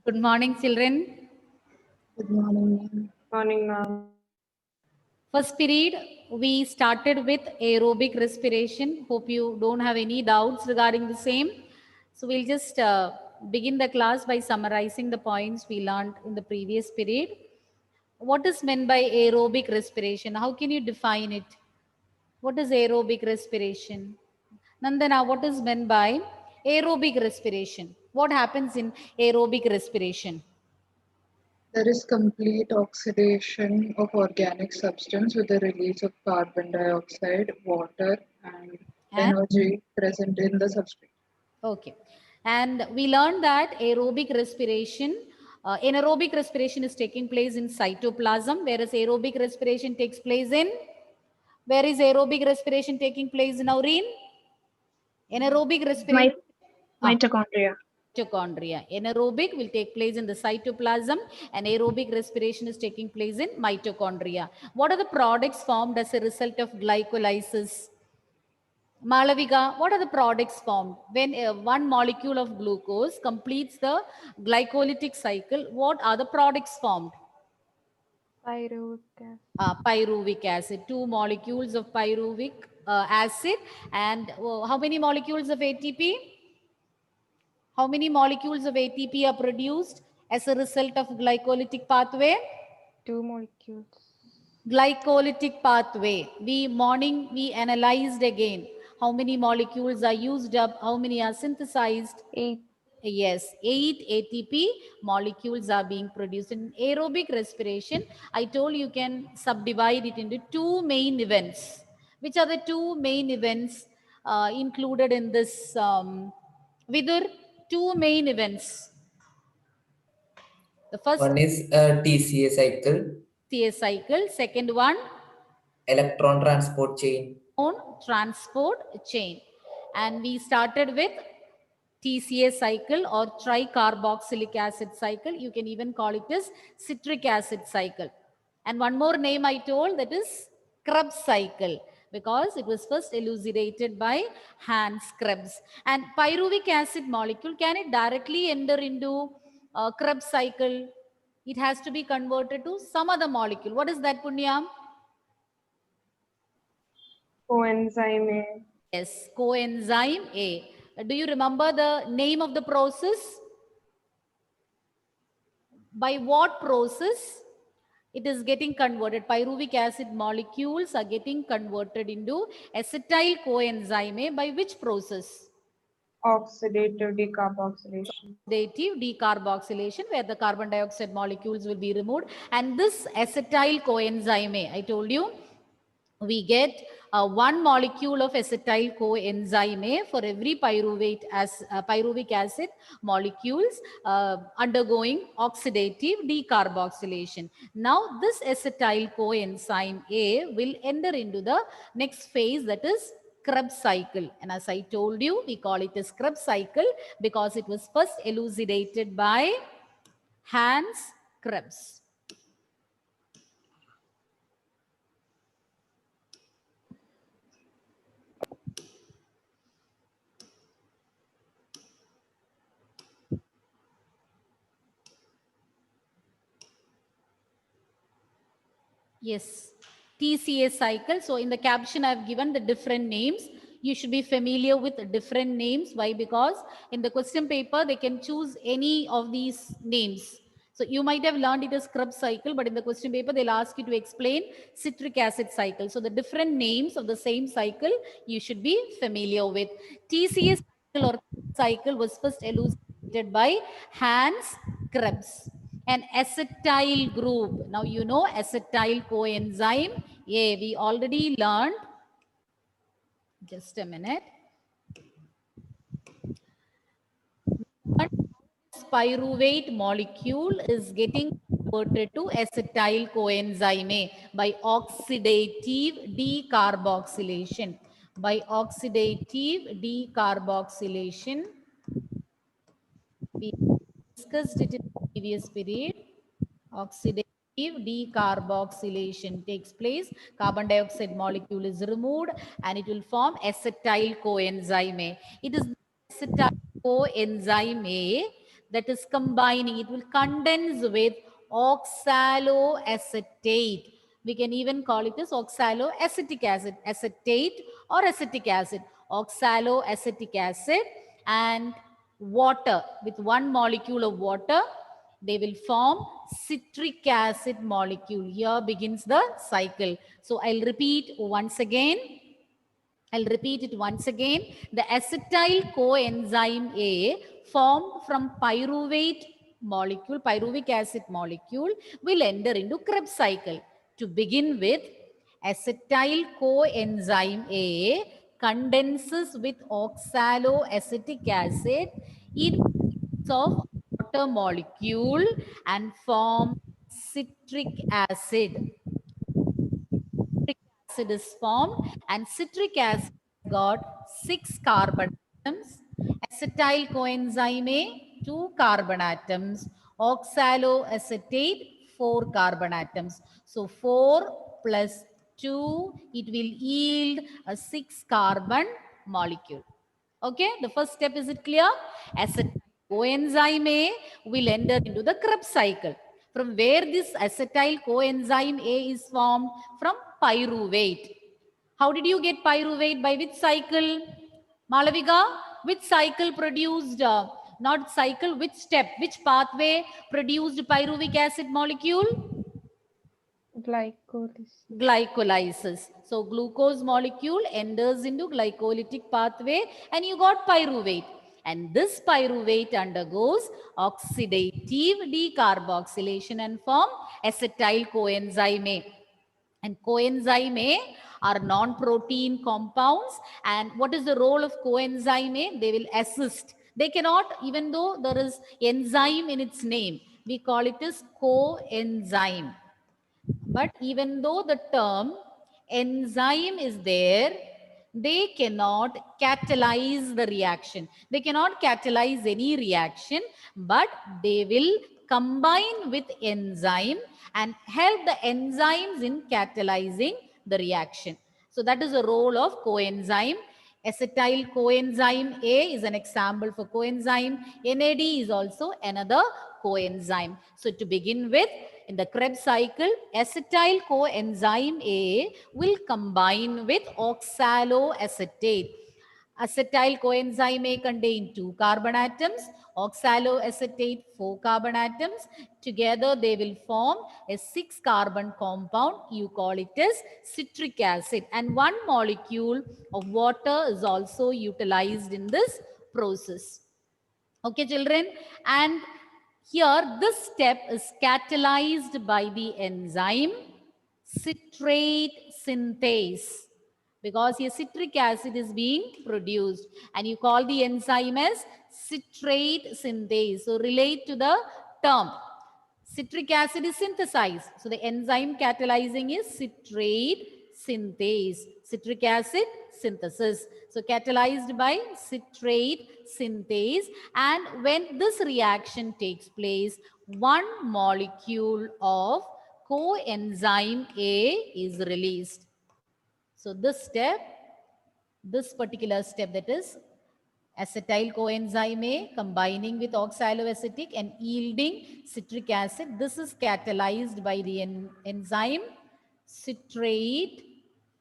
Good morning, children. Good morning, ma'am. Morning, ma'am. First period, we started with aerobic respiration. Hope you don't have any doubts regarding the same. So we'll just begin the class by summarizing the points we learned in the previous period. What is meant by aerobic respiration? How can you define it? What is aerobic respiration? Nandana, what is meant by aerobic respiration? What happens in aerobic respiration? There is complete oxidation of organic substance with the release of carbon dioxide, water, and And energy present in the substrate. okay. And we learned that anaerobic respiration is taking place in cytoplasm, whereas aerobic respiration takes place in, where is aerobic respiration taking place in urine? Anaerobic respiration, Mitochondria. mitochondria. Anaerobic will take place in the cytoplasm and aerobic respiration is taking place in mitochondria. What are the products formed as a result of glycolysis? Malavika, what are the products formed? When one molecule of glucose completes the glycolytic cycle, what are the products formed? Pyruvic acid. Pyruvic acid, 2 molecules of pyruvic acid. And how many molecules of ATP? How many molecules of ATP are produced as a result of glycolytic pathway? 2 molecules. Glycolytic pathway. We analyzed again. How many molecules are used up? How many are synthesized? 8. Yes, 8 ATP molecules are being produced. In aerobic respiration, I told you can subdivide it into 2 main events. Which are the 2 main events included in this? Vidur, 2 main events. The first One is TCA cycle, TCA cycle, second one electron transport chain. on transport chain. And we started with TCA cycle or tricarboxylic acid cycle. You can even call it as citric acid cycle. And one more name I told, that is Krebs cycle, because it was first elucidated by Hans Krebs. And pyruvic acid molecule, can it directly enter into Krebs cycle? It has to be converted to some other molecule. What is that, Punyam? Coenzyme A. Yes, coenzyme A. Do you remember the name of the process? By what process it is getting converted? Pyruvic acid molecules are getting converted into acetyl coenzyme A by which process? Oxidative decarboxylation. Oxidative decarboxylation, where the carbon dioxide molecules will be removed. And this acetyl coenzyme A, I told you, we get 1 molecule of acetyl coenzyme A for every pyruvic acid molecules undergoing oxidative decarboxylation. Now this acetyl coenzyme A will enter into the next phase, that is Krebs cycle. And as I told you, we call it as Krebs cycle because it was first elucidated by Hans Krebs. Yes, TCA cycle. So in the caption, I've given the different names. You should be familiar with the different names. Why? Because in the question paper, they can choose any of these names. So you might have learned it as Krebs cycle, but in the question paper, they'll ask you to explain citric acid cycle. So the different names of the same cycle, you should be familiar with. TCA cycle or cycle was first elucidated by Hans Krebs. An acetyl group. Now you know acetyl coenzyme A. We already learned. Just a minute. Pyruvate molecule is getting converted to acetyl coenzyme A by oxidative decarboxylation. By oxidative decarboxylation, we discussed it in the previous period. Oxidative decarboxylation takes place. Carbon dioxide molecule is removed and it will form acetyl coenzyme A. It is acetyl coenzyme A that is combining. It will condense with oxaloacetate. We can even call it as oxaloacetic acid, acetate or acetic acid. Oxaloacetic acid and water, with one molecule of water, they will form citric acid molecule. Here begins the cycle. So I'll repeat once again. I'll repeat it once again. The acetyl coenzyme A formed from pyruvate molecule, pyruvic acid molecule, will enter into Krebs cycle. To begin with, acetyl coenzyme A condenses with oxaloacetic acid in of water molecule and form citric acid. Citric acid is formed and citric acid got 6 carbon atoms. Acetyl coenzyme A, 2 carbon atoms. Oxaloacetate, 4 carbon atoms. So 4 plus 2, it will yield a 6 carbon molecule. Okay, the first step, is it clear? Acetyl coenzyme A will enter into the Krebs cycle. From where this acetyl coenzyme A is formed? From pyruvate. How did you get pyruvate? By which cycle? Malavika, which cycle produced, not cycle, which step, which pathway produced pyruvic acid molecule? Glycolysis. Glycolysis. So glucose molecule enters into glycolytic pathway and you got pyruvate. And this pyruvate undergoes oxidative decarboxylation and form acetyl coenzyme A. And coenzyme A are non-protein compounds. And what is the role of coenzyme A? They will assist. They cannot, even though there is enzyme in its name, we call it as coenzyme. But even though the term enzyme is there, they cannot catalyze the reaction. They cannot catalyze any reaction, but they will combine with enzyme and help the enzymes in catalyzing the reaction. So that is the role of coenzyme. Acetyl coenzyme A is an example for coenzyme. NAD is also another coenzyme. So to begin with, in the Krebs cycle, acetyl coenzyme A will combine with oxaloacetate. Acetyl coenzyme A contain 2 carbon atoms, oxaloacetate 4 carbon atoms. Together they will form a 6 carbon compound. You call it as citric acid. And one molecule of water is also utilized in this process. Okay, children? And here, this step is catalyzed by the enzyme citrate synthase, because here citric acid is being produced and you call the enzyme as citrate synthase. So relate to the term. Citric acid is synthesized. So the enzyme catalyzing is citrate synthase. Citric acid synthesis. So catalyzed by citrate synthase. And when this reaction takes place, one molecule of coenzyme A is released. So this step, this particular step, that is acetyl coenzyme A combining with oxaloacetic and yielding citric acid. This is catalyzed by the enzyme citrate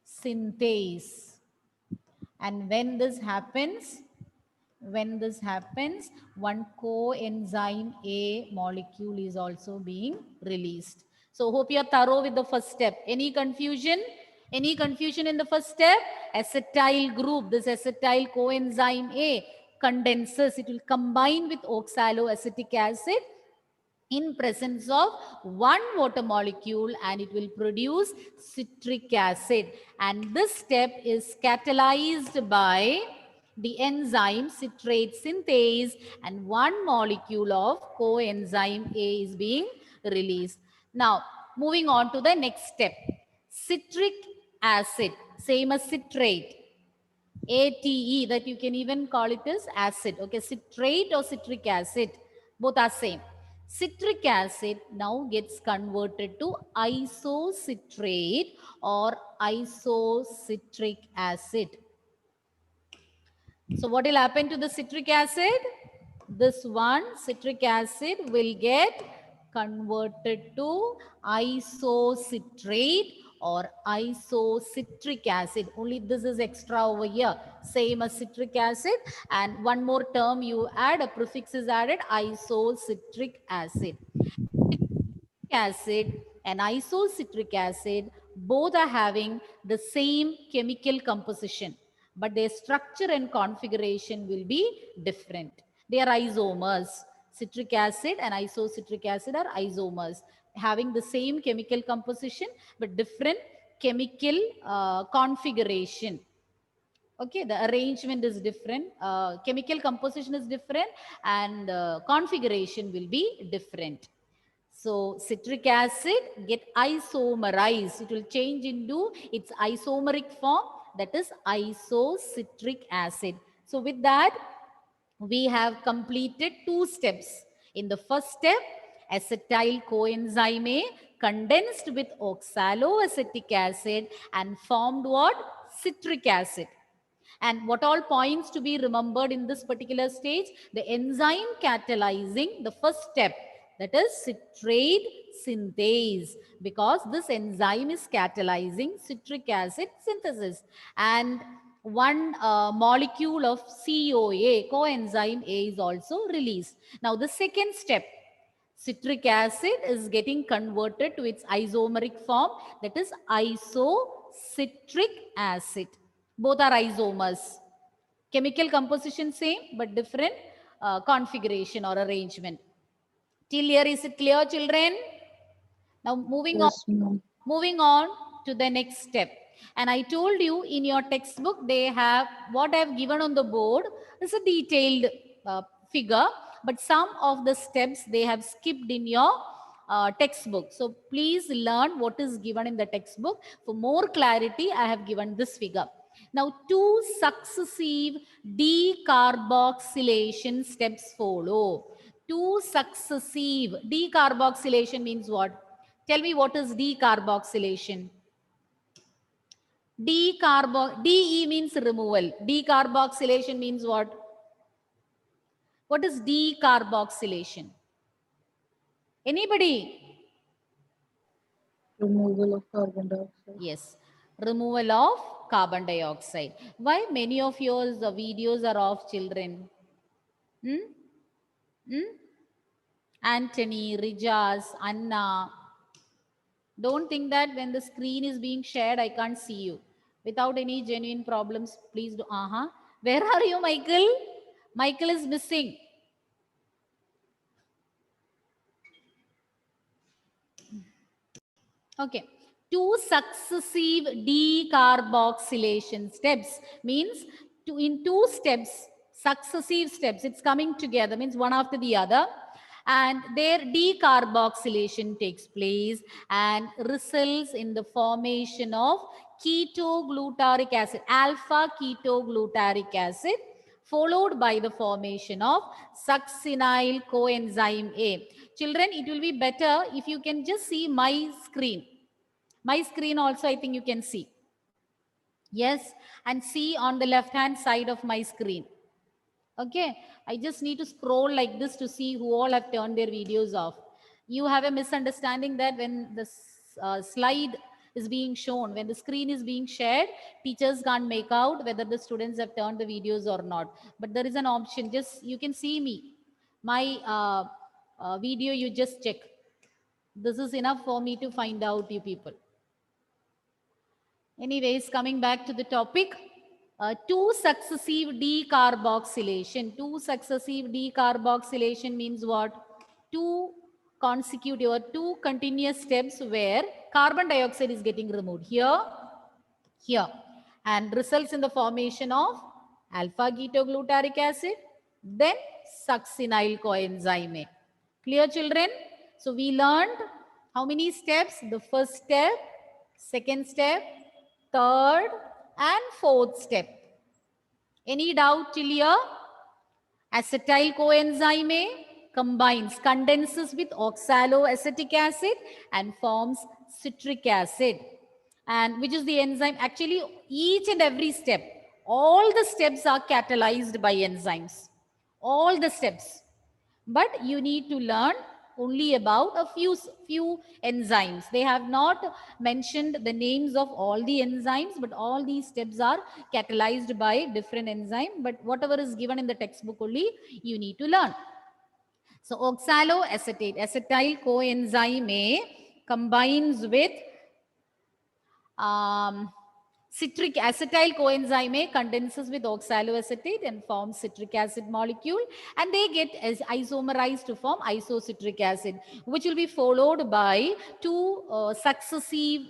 synthase. And when this happens, one coenzyme A molecule is also being released. So hope you are thorough with the first step. Any confusion? Any confusion in the first step? Acetyl group, this acetyl coenzyme A condenses. It will combine with oxaloacetic acid in presence of one water molecule and it will produce citric acid. And this step is catalyzed by the enzyme citrate synthase and one molecule of coenzyme A is being released. Now, moving on to the next step. Citric acid, same as citrate. ATE, that you can even call it as acid. Okay, citrate or citric acid, both are same. Citric acid now gets converted to isocitrate or isocitric acid. So what will happen to the citric acid? this one citric acid will get converted to isocitrate or isocitric acid. Only this is extra over here, same as citric acid, and one more term you add, a prefix is added, isocitric acid. Acid and isocitric acid both are having the same chemical composition, but their structure and configuration will be different. They are isomers. Citric acid and isocitric acid are isomers, having the same chemical composition but different chemical configuration. Okay, the arrangement is different, chemical composition is different, and configuration will be different. So citric acid get isomerized. It will change into its isomeric form, that is isocitric acid. So with that, we have completed two steps. In the first step, acetyl coenzyme A condensed with oxaloacetic acid and formed what? Citric acid. And what all points to be remembered in this particular stage? The enzyme catalyzing the first step, that is citrate synthase, because this enzyme is catalyzing citric acid synthesis. And one molecule of CoA, coenzyme A, is also released. Now the second step, citric acid is getting converted to its isomeric form, that is isocitric acid. Both are isomers. Chemical composition same, but different configuration or arrangement. Till here, is it clear, children? Now Yes, ma'am. moving on to the next step. And I told you in your textbook, they have what I have given on the board is a detailed figure, but some of the steps they have skipped in your textbook. So please learn what is given in the textbook. For more clarity, I have given this figure. Now, two successive decarboxylation steps follow. Two successive decarboxylation means what? Tell me, what is decarboxylation? DE means removal. Decarboxylation means what? What is decarboxylation? Anybody? Removal of carbon dioxide. Yes, removal of carbon dioxide. Why many of yours videos are of children? Anthony, Rijas, Anna. Don't think that when the screen is being shared, I can't see you. Without any genuine problems, please do. Where are you, Michael? Michael is missing. Okay. Two successive decarboxylation steps means in two steps, successive steps, it's coming together, means one after the other, and their decarboxylation takes place and results in the formation of ketoglutaric acid, alpha ketoglutaric acid, followed by the formation of succinyl coenzyme A. Children, it will be better if you can just see my screen. My screen also, I think you can see. Yes, and see on the left hand side of my screen. Okay, I just need to scroll like this to see who all have turned their videos off. You have a misunderstanding that when the slide is being shown, when the screen is being shared, teachers can't make out whether the students have turned the videos or not. But there is an option, just you can see me. My video, you just check. This is enough for me to find out you people. Anyways, coming back to the topic, two successive decarboxylation. Two successive decarboxylation means what? Two consecutive or two continuous steps where carbon dioxide is getting removed. Here, and results in the formation of alpha ketoglutaric acid, then succinyl coenzyme A. Clear, children? So we learned how many steps? The first step, second step, third and fourth step. Any doubt till here? Acetyl coenzyme A condenses with oxaloacetic acid and forms citric acid. And which is the enzyme? Actually, each and every step, all the steps are catalyzed by enzymes. all the steps. But you need to learn only about a few enzymes. They have not mentioned the names of all the enzymes, but all these steps are catalyzed by different enzyme. But whatever is given in the textbook only, you need to learn. So oxaloacetate, acetyl coenzyme A combines with citric acetyl coenzyme A condenses with oxaloacetate and forms citric acid molecule, and they get as isomerized to form isocitric acid, which will be followed by two successive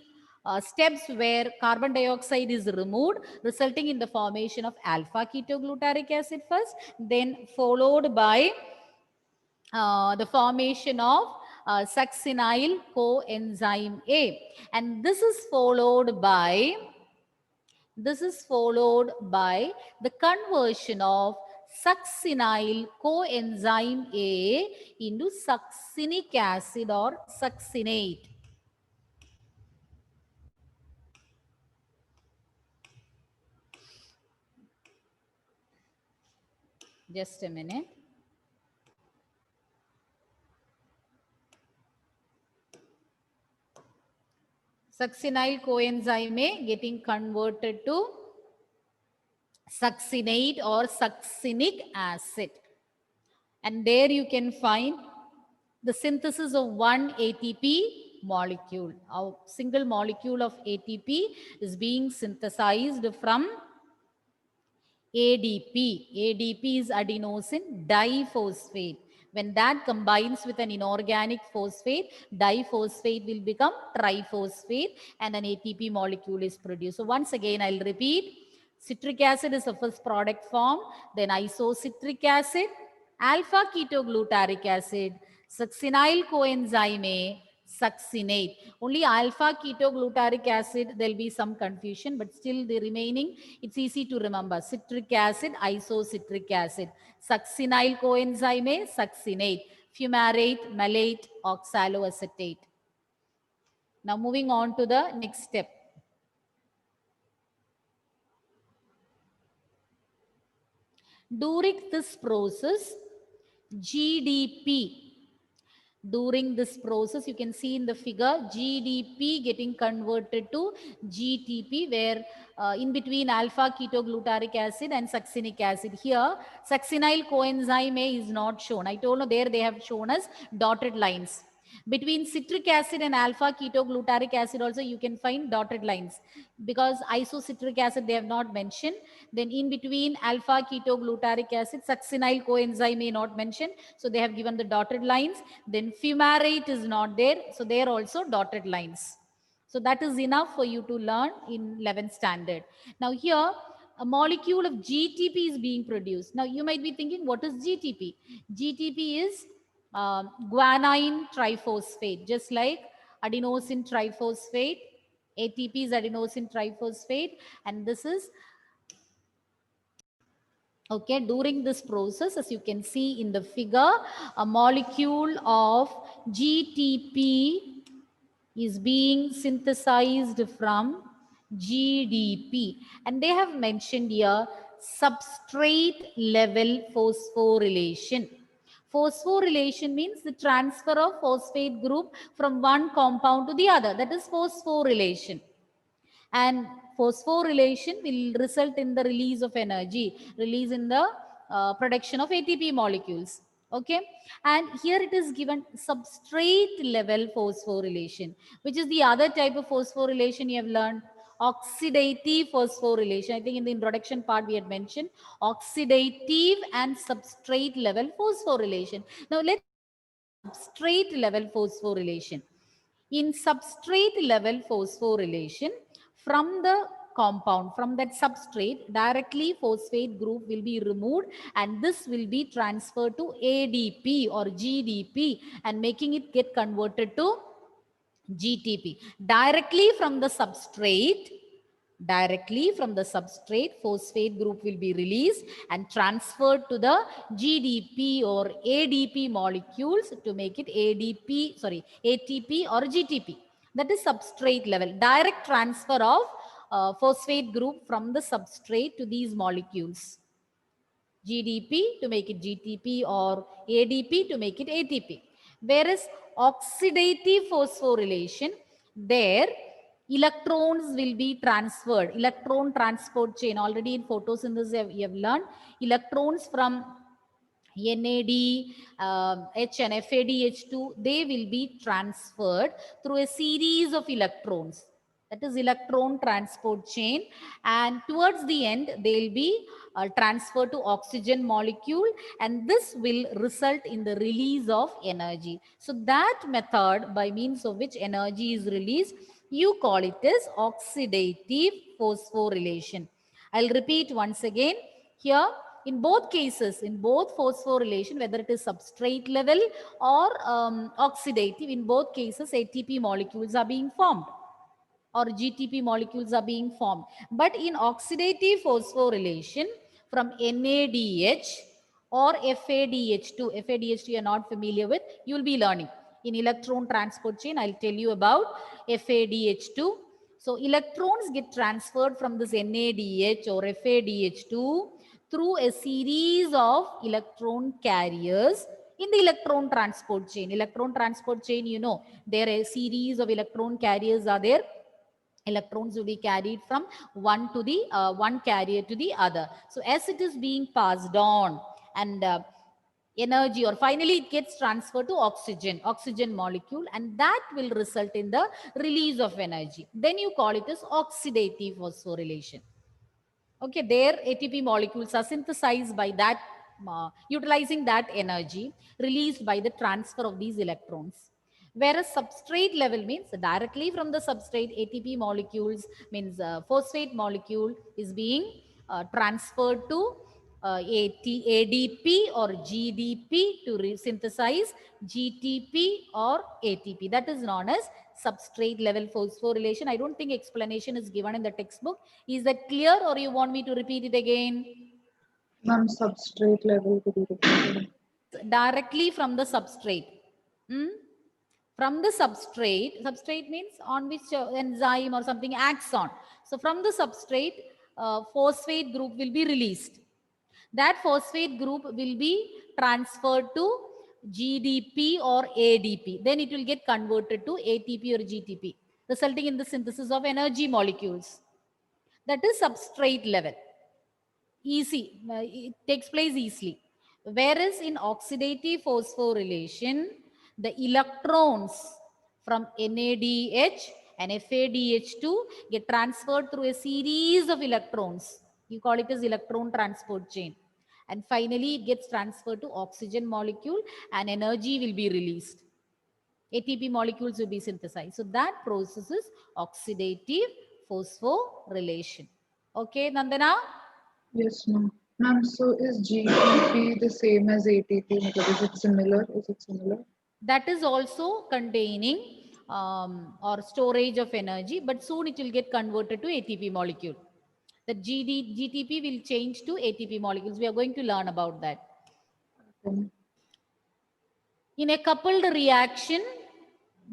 steps where carbon dioxide is removed, resulting in the formation of alpha ketoglutaric acid first, then followed by the formation of succinyl coenzyme A, and this is followed by the conversion of succinyl coenzyme A into succinic acid or succinate. Just a minute. Succinyl coenzyme A getting converted to succinate or succinic acid. And there you can find the synthesis of one ATP molecule. A single molecule of ATP is being synthesized from ADP. ADP is adenosine diphosphate. When that combines with an inorganic phosphate, diphosphate will become triphosphate and an ATP molecule is produced. So once again, I'll repeat. Citric acid is the first product formed, then isocitric acid, alpha ketoglutaric acid, succinyl coenzyme A, succinate. Only alpha ketoglutaric acid, there'll be some confusion, but still the remaining, it's easy to remember. Citric acid, isocitric acid. Succinyl coenzyme A, succinate. Fumarate, malate, oxaloacetate. Now moving on to the next step. During this process, GDP, during this process, you can see in the figure, GDP getting converted to GTP, where in between alpha ketoglutaric acid and succinic acid. Here, succinyl coenzyme A is not shown. I told you there they have shown us dotted lines. Between citric acid and alpha ketoglutaric acid also you can find dotted lines, because isocitric acid they have not mentioned. Then in between alpha ketoglutaric acid, succinyl coenzyme A not mentioned, so they have given the dotted lines. Then fumarate is not there, so there also dotted lines. So that is enough for you to learn in 11th standard. Now here a molecule of GTP is being produced. Now you might be thinking, what is GTP? GTP is guanine triphosphate, just like adenosine triphosphate. ATP is adenosine triphosphate, and this is okay. During this process, as you can see in the figure, a molecule of GTP is being synthesized from GDP, and they have mentioned here substrate level phosphorylation. Phosphorylation means the transfer of phosphate group from one compound to the other. That is phosphorylation. And phosphorylation will result in the release of energy, release in the production of ATP molecules. Okay. And here it is given substrate level phosphorylation, which is the other type of phosphorylation you have learned. Oxidative phosphorylation. I think in the introduction part we had mentioned oxidative and substrate level phosphorylation. Now let's substrate level phosphorylation. In substrate level phosphorylation, from the compound, from that substrate, directly phosphate group will be removed, and this will be transferred to ADP or GDP and making it get converted to GTP. Directly from the substrate, phosphate group will be released and transferred to the GDP or ADP molecules to make it ATP or GTP. That is substrate level, direct transfer of phosphate group from the substrate to these molecules. GDP to make it GTP, or ADP to make it ATP. Whereas oxidative phosphorylation, there electrons will be transferred. Electron transport chain, already in photosynthesis you have learned, electrons from NAD, H and FADH2, they will be transferred through a series of electrons. That is electron transport chain, and towards the end they'll be transferred to oxygen molecule, and this will result in the release of energy. So that method by means of which energy is released, you call it as oxidative phosphorylation. I'll repeat once again. Here, in both cases, in both phosphorylation, whether it is substrate level or oxidative, in both cases ATP molecules are being formed or GTP molecules are being formed. But in oxidative phosphorylation, from NADH or FADH2, FADH2 you are not familiar with, you will be learning. In electron transport chain, I'll tell you about FADH2. So electrons get transferred from this NADH or FADH2 through a series of electron carriers in the electron transport chain. Electron transport chain, you know, there are a series of electron carriers are there. Electrons will be carried from one to the one carrier to the other. So as it is being passed on, and energy, or finally it gets transferred to oxygen molecule, and that will result in the release of energy. Then you call it as oxidative phosphorylation. Okay, their ATP molecules are synthesized by that, utilizing that energy released by the transfer of these electrons. Whereas substrate level means directly from the substrate, ATP molecules means phosphate molecule is being transferred to ADP or GDP to synthesize GTP or ATP. That is known as substrate level phosphorylation. I don't think explanation is given in the textbook. Is that clear, or you want me to repeat it again? Ma'am, substrate level to be repeated. Directly from the substrate. From the substrate means on which enzyme or something acts on. So from the substrate, phosphate group will be released. That phosphate group will be transferred to GDP or ADP. Then it will get converted to ATP or GTP, resulting in the synthesis of energy molecules. That is substrate level. Easy, it takes place easily. Whereas in oxidative phosphorylation, the electrons from NADH and FADH2 get transferred through a series of electrons. You call it as electron transport chain. And finally, it gets transferred to oxygen molecule and energy will be released. ATP molecules will be synthesized. So that process is oxidative phosphorylation. Okay, Nandana? Yes, ma'am. Ma'am, so is GTP the same as ATP? Is it similar? Is it similar? That is also containing or storage of energy, but soon it will get converted to ATP molecule. The GTP will change to ATP molecules. We are going to learn about that. Okay. In a coupled reaction,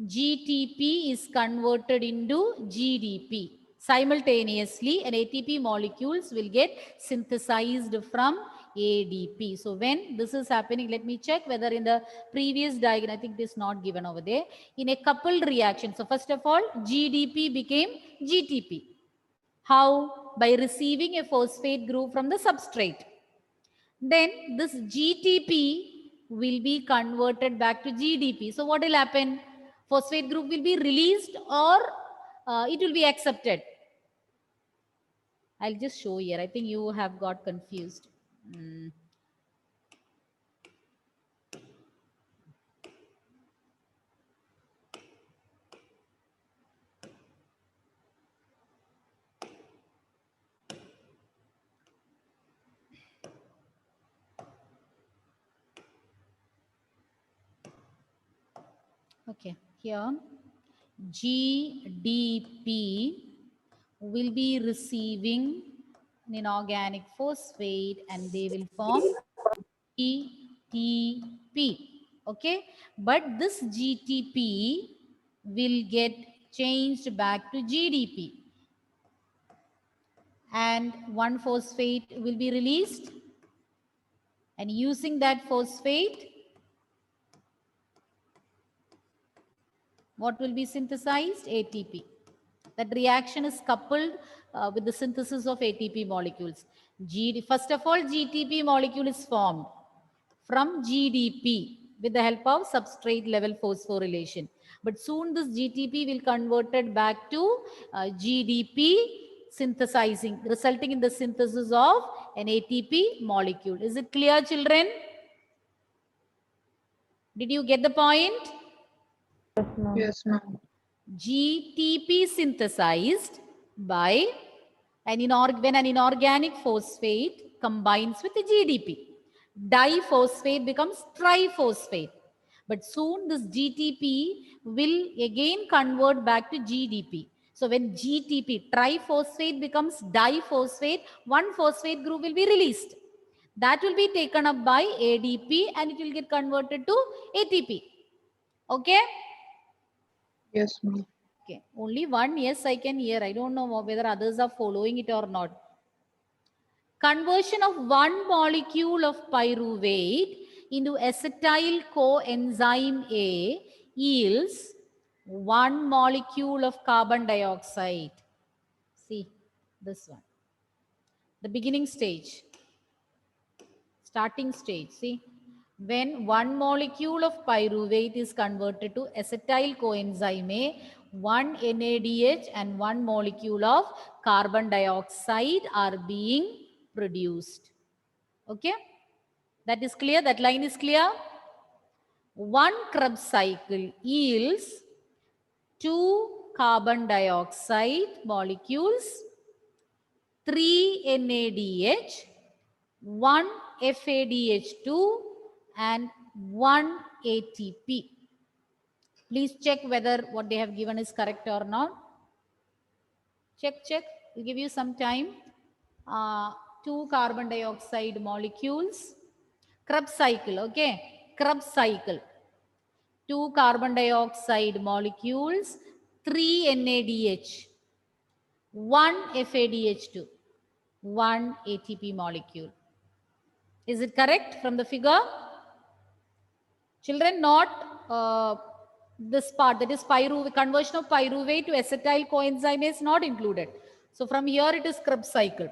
GTP is converted into GDP. Simultaneously, and ATP molecules will get synthesized from ADP. So when this is happening, let me check whether in the previous diagram, I think it is not given over there. In a coupled reaction, so first of all, GDP became GTP. How? By receiving a phosphate group from the substrate. Then this GTP will be converted back to GDP. So what will happen? Phosphate group will be released, or it will be accepted. I'll just show here. I think you have got confused. Okay, here GDP will be receiving an inorganic phosphate and they will form GTP. Okay, but this GTP will get changed back to GDP, and one phosphate will be released And using that phosphate, what will be synthesized? ATP. That reaction is coupled with the synthesis of ATP molecules. First of all, GTP molecule is formed from GDP with the help of substrate level phosphorylation. But soon this GTP will converted back to GDP synthesizing, resulting in the synthesis of an ATP molecule. Is it clear, children? Did you get the point? Yes, ma'am. Yes, ma'am. GTP synthesized by when an inorganic phosphate combines with the GDP. Diphosphate becomes triphosphate. But soon this GTP will again convert back to GDP. So when GTP, triphosphate becomes diphosphate, one phosphate group will be released. That will be taken up by ADP and it will get converted to ATP. Okay? Yes, ma'am. Okay, only one yes I can hear. I don't know whether others are following it or not. Conversion of one molecule of pyruvate into acetyl coenzyme A yields one molecule of carbon dioxide. See this one. The beginning stage. Starting stage. See, when one molecule of pyruvate is converted to acetyl coenzyme A, one NADH and one molecule of carbon dioxide are being produced. Okay, that is clear. That line is clear. One Krebs cycle yields two carbon dioxide molecules, 3 NADH, 1 FADH2 and 1 ATP. Please check whether what they have given is correct or not. Check. We'll give you some time. 2 carbon dioxide molecules. Krebs cycle, okay? Krebs cycle. 2 carbon dioxide molecules, 3 NADH, 1 FADH2, 1 ATP molecule. Is it correct from the figure? Children, not this part, that is conversion of pyruvate to acetyl coenzyme is not included. So from here it is Krebs cycle.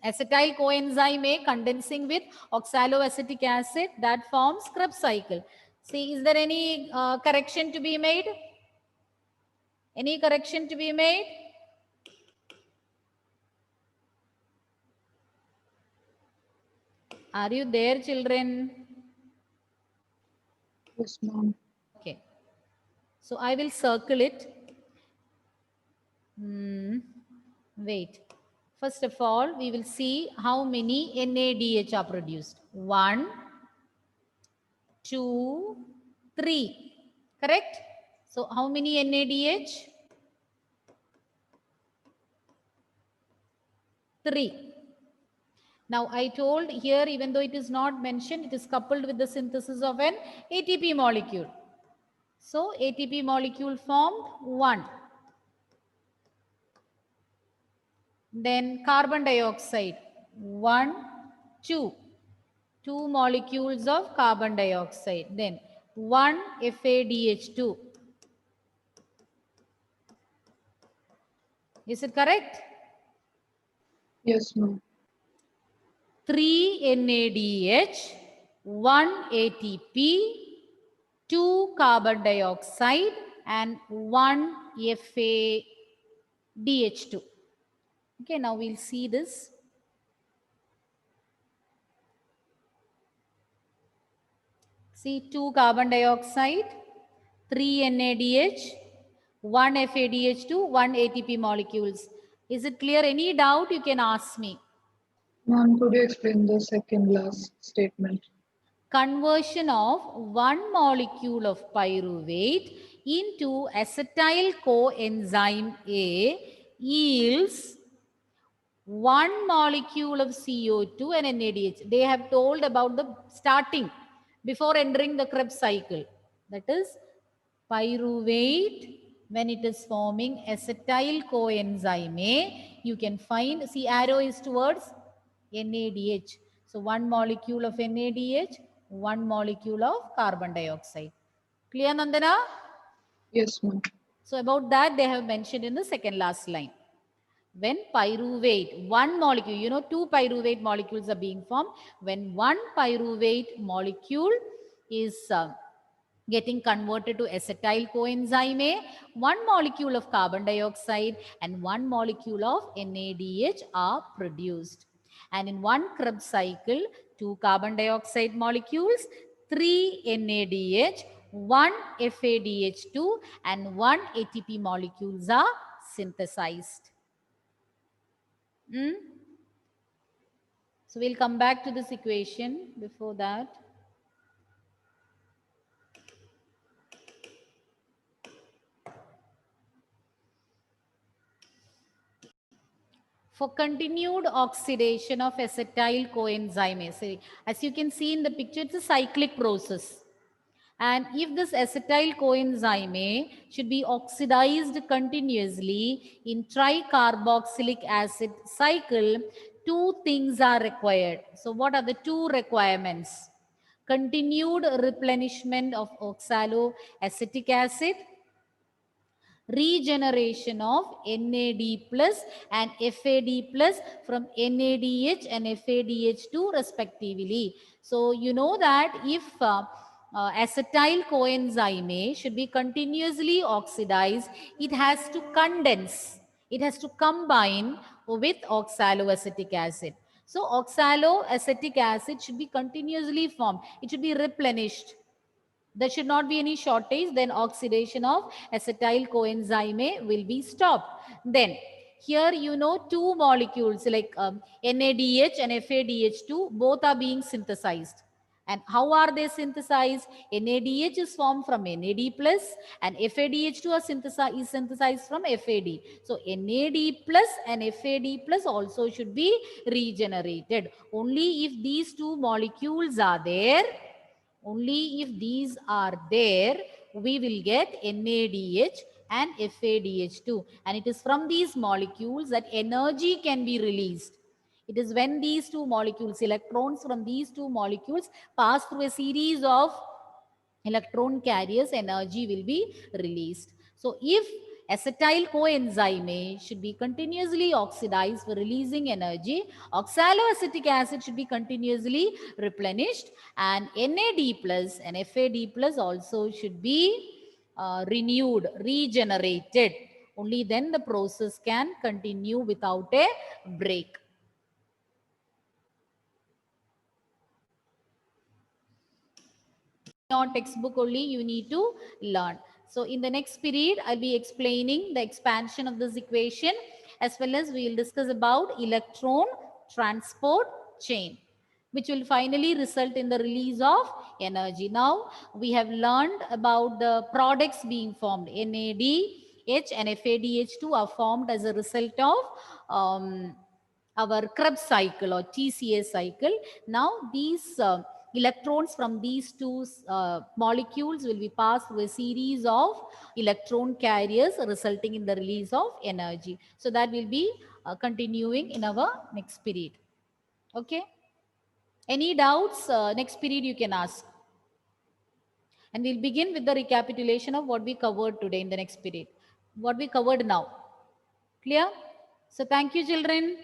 Acetyl coenzyme A condensing with oxaloacetic acid, that forms Krebs cycle. See, is there any correction to be made? Any correction to be made? Are you there, children? Yes, ma'am. Okay. So I will circle it. Wait. First of all, we will see how many NADH are produced. 1, 2, 3. Correct? So how many NADH? 3. Now I told here, even though it is not mentioned, it is coupled with the synthesis of an ATP molecule. So ATP molecule formed 1. Then carbon dioxide, 1, 2. 2 molecules of carbon dioxide. Then 1 FADH2. Is it correct? Yes, ma'am. 3 NADH, 1 ATP, 2 carbon dioxide and 1 FADH2. Okay, now we'll see this. See, 2 carbon dioxide, 3 NADH, 1 FADH2, 1 ATP molecules. Is it clear? Any doubt you can ask me. Ma'am, could you explain the second last statement? Conversion of one molecule of pyruvate into acetyl coenzyme A yields one molecule of CO2 and NADH. They have told about the starting before entering the Krebs cycle. That is pyruvate, when it is forming acetyl coenzyme A, you can find, see arrow is towards NADH. So So one molecule of NADH, one molecule of carbon dioxide. Clear, Nandana? Yes, ma'am. So about that, they have mentioned in the second last line. When pyruvate, one molecule, you know, two pyruvate molecules are being formed. When one pyruvate molecule is getting converted to acetyl coenzyme A, one molecule of carbon dioxide and one molecule of NADH are produced. And in one Krebs cycle, two carbon dioxide molecules, three NADH, one FADH2 and one ATP molecules are synthesized. So we'll come back to this equation before that. For continued oxidation of acetyl coenzyme A. As you can see in the picture, it's a cyclic process. And if this acetyl coenzyme A should be oxidized continuously in tricarboxylic acid cycle, two things are required. So what are the two requirements? Continued replenishment of oxaloacetic acid, regeneration of NAD plus and FAD plus from NADH and FADH2 respectively. So you know that if acetyl coenzyme A should be continuously oxidized, it has to condense. It has to combine with oxaloacetic acid. So oxaloacetic acid should be continuously formed. It should be replenished. There should not be any shortage, then oxidation of acetyl coenzyme A will be stopped. Then here you know two molecules like NADH and FADH2 both are being synthesized. And how are they synthesized? NADH is formed from NAD plus and FADH2 is synthesized from FAD. So NAD plus and FAD plus also should be regenerated. Only if these two molecules are there, only if these are there, we will get NADH and FADH2. And it is from these molecules that energy can be released. It is when these two molecules, electrons from these two molecules pass through a series of electron carriers, energy will be released. So if acetyl coenzyme A should be continuously oxidized for releasing energy, oxaloacetic acid should be continuously replenished, and NAD plus and FAD plus also should be renewed, regenerated. Only then the process can continue without a break. Not textbook only, you need to learn. So in the next period, I'll be explaining the expansion of this equation, as well as we will discuss about electron transport chain, which will finally result in the release of energy. Now we have learned about the products being formed. NADH and FADH2 are formed as a result of our Krebs cycle or TCA cycle. Now these electrons from these two molecules will be passed through a series of electron carriers, resulting in the release of energy. So that will be continuing in our next period. Okay. Any doubts? Next period you can ask. And we'll begin with the recapitulation of what we covered today in the next period. What we covered now. Clear? So thank you, children.